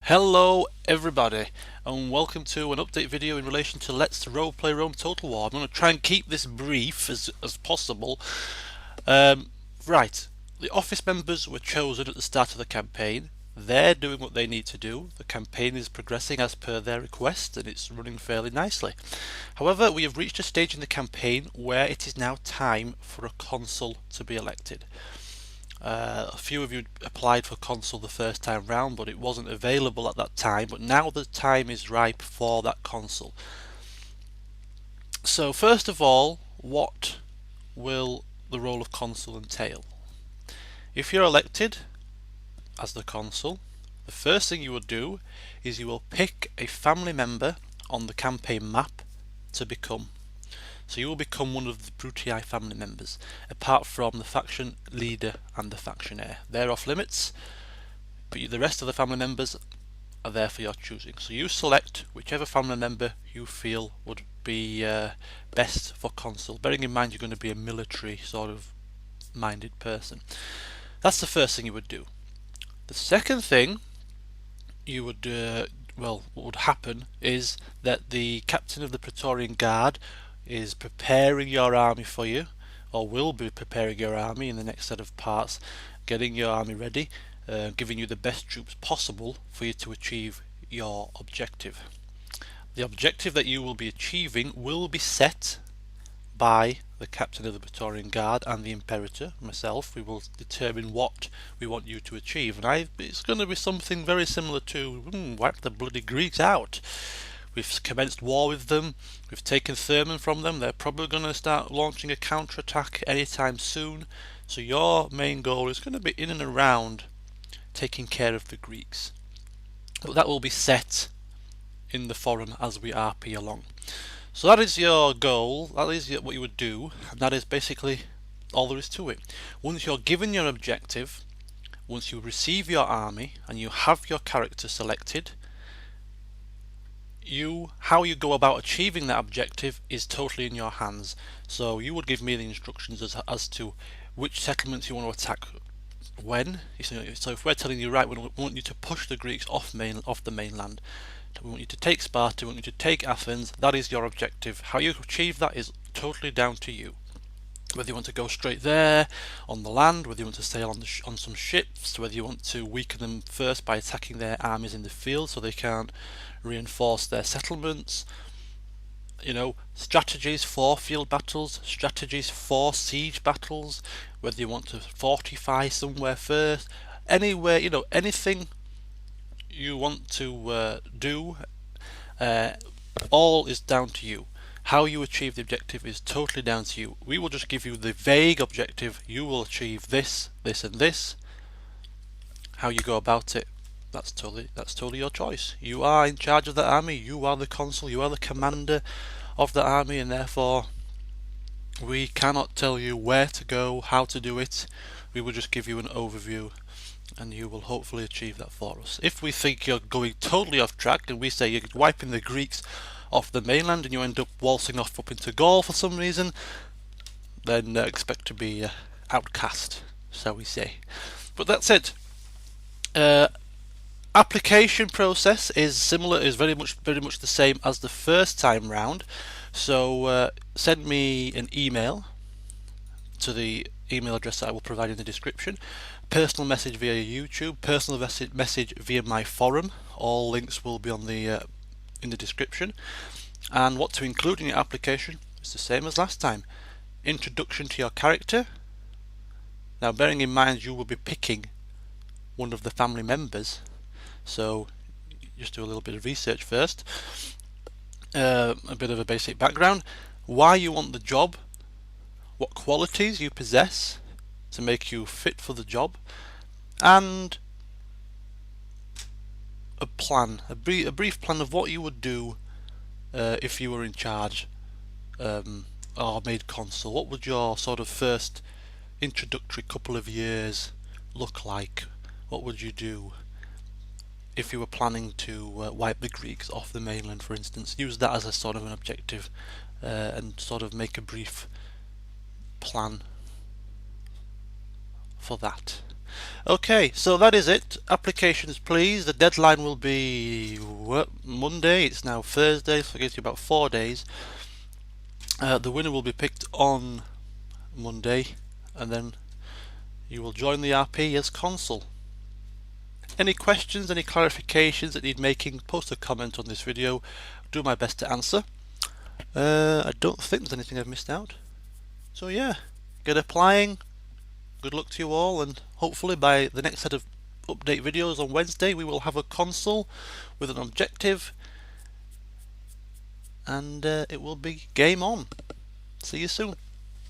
Hello everybody and welcome to an update video in relation to Let's Roleplay Rome Total War. I'm going to try and keep this brief as possible. Right, the office members were chosen at the start of the campaign. They're doing what they need to do. The campaign is progressing as per their request and it's running fairly nicely. However, we have reached a stage in the campaign where it is now time for a consul to be elected. A few of you applied for Consul the first time round, but it wasn't available at that time, but now the time is ripe for that Consul. So first of all, what will the role of Consul entail? If you're elected as the Consul, the first thing you will do is you will pick a family member on the campaign map to become. So you will become one of the Brutii family members, apart from the faction leader and the faction heir. They're off limits, but the rest of the family members are there for your choosing. So you select whichever family member you feel would be best for Consul, bearing in mind you're going to be a military sort of minded person. That's the first thing you would do. The second thing you would what would happen is that the captain of the Praetorian Guard is preparing your army for you, or will be preparing your army in the next set of parts, getting your army ready, giving you the best troops possible for you to achieve your objective. The objective that you will be achieving will be set by the captain of the Praetorian Guard and the Imperator, myself. We will determine what we want you to achieve, and it's going to be something very similar to wipe the bloody Greeks out. We've commenced war with them, we've taken Thermon from them, they're probably going to start launching a counter-attack anytime soon, so your main goal is going to be in and around taking care of the Greeks. But that will be set in the forum as we RP along. So that is your goal, that is what you would do, and that is basically all there is to it. Once you're given your objective, once you receive your army and you have your character selected, how you go about achieving that objective is totally in your hands. So you would give me the instructions as to which settlements you want to attack when. So if we're telling you, right, we want you to push the Greeks off the mainland, we want you to take Sparta, we want you to take Athens, that is your objective. How you achieve that is totally down to you. Whether you want to go straight there on the land, whether you want to sail on some ships, whether you want to weaken them first by attacking their armies in the field so they can't reinforce their settlements. Strategies for field battles, strategies for siege battles, whether you want to fortify somewhere first, anywhere, anything you want to do, all is down to you. How you achieve the objective is totally down to you. We will just give you the vague objective. You will achieve this, this and this. How you go about it, that's totally your choice. You are in charge of the army, you are the consul, you are the commander of the army, and therefore we cannot tell you where to go, how to do it. We will just give you an overview and you will hopefully achieve that for us. If we think you're going totally off track and we say you're wiping the Greeks off the mainland and you end up waltzing off up into Gaul for some reason, then expect to be outcast, shall we say. But that's it. Application process is very much the same as the first time round. So send me an email to the email address that I will provide in the description. Personal message via YouTube, personal message via my forum. All links will be on the in the description. And what to include in your application is the same as last time. Introduction to your character. Now, bearing in mind you will be picking one of the family members, so just do a little bit of research first. A bit of a basic background, why you want the job, what qualities you possess to make you fit for the job, and a plan, a brief plan of what you would do if you were in charge or made consul. What would your sort of first introductory couple of years look like? What would you do if you were planning to wipe the Greeks off the mainland, for instance? Use that as a sort of an objective and sort of make a brief plan for that. Okay, so that is it. Applications please. The deadline will be Monday. It's now Thursday, so it gives you about 4 days. The winner will be picked on Monday, and then you will join the RP as Consul. Any questions, any clarifications that need making, post a comment on this video. I'll do my best to answer. I don't think there's anything I've missed out. So yeah, get applying. Good luck to you all, and hopefully by the next set of update videos on Wednesday we will have a Consul with an objective, and it will be game on. See you soon.